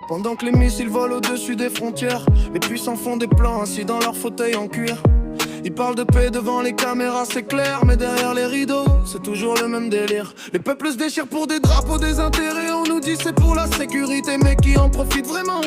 Pendant que les missiles volent au-dessus des frontières, les puissants font des plans assis dans leur fauteuil en cuir. Ils parlent de paix devant les caméras, c'est clair, mais derrière les rideaux, c'est toujours le même délire. Les peuples se déchirent pour des drapeaux, des intérêts. On nous dit c'est pour la sécurité, mais qui en profite vraiment?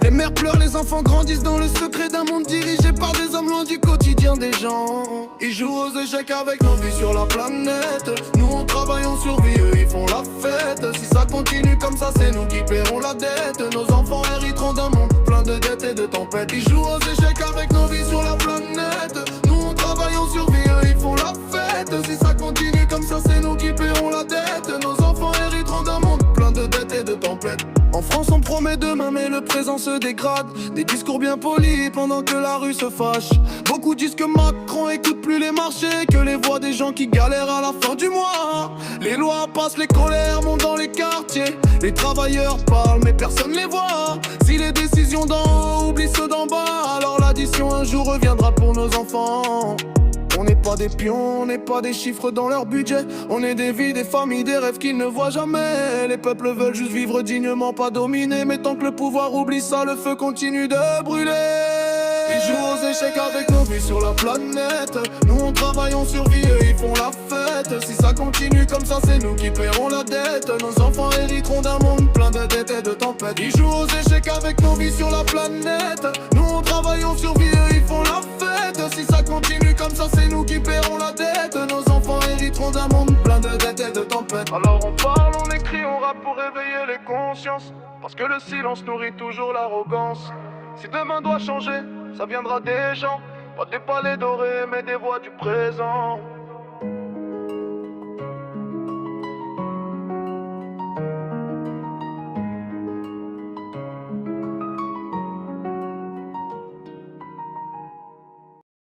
Les mères pleurent, les enfants grandissent dans le secret d'un monde dirigé par des hommes loin du quotidien des gens. Ils jouent aux échecs avec nos vies sur la planète. Nous on travaille, on survit, eux ils font la fête. Si ça continue comme ça, c'est nous qui paierons la dette. Nos enfants hériteront d'un monde plein de dettes et de tempêtes. Ils jouent aux échecs avec nos vies sur la planète. Nous on travaille, on survit, eux ils font la fête. Si ça continue comme ça, c'est nous qui paierons la dette. Nos enfants hériteront d'un monde plein de dettes et de tempêtes. En France on promet demain mais le présent se dégrade. Des discours bien polis pendant que la rue se fâche. Beaucoup disent que Macron écoute plus les marchés, que les voix des gens qui galèrent à la fin du mois. Les lois passent, les colères montent dans les quartiers. Les travailleurs parlent mais personne les voit. Si les décisions d'en haut oublient ceux d'en bas, alors l'addition un jour reviendra pour nos enfants. On n'est pas des pions, on n'est pas des chiffres dans leur budget. On est des vies, des familles, des rêves qu'ils ne voient jamais. Les peuples veulent juste vivre dignement, pas dominer. Mais tant que le pouvoir oublie ça, le feu continue de brûler. Ils jouent aux échecs avec nos vies sur la planète. Nous on travaille, on survit, eux ils font la fête. Si ça continue comme ça, c'est nous qui paierons la dette. Nos enfants hériteront d'un monde plein de dettes et de tempêtes. Ils jouent aux échecs avec nos vies sur la planète. Nous on travaille, on survit, eux ils font la fête. Si ça continue comme ça, c'est nous qui paierons la dette. Nos enfants hériteront d'un monde plein de dettes et de tempêtes. Alors on parle, on écrit, on rappe pour réveiller les consciences. Parce que le silence nourrit toujours l'arrogance. Si demain doit changer, ça viendra des gens. Pas des palais dorés mais des voix du présent.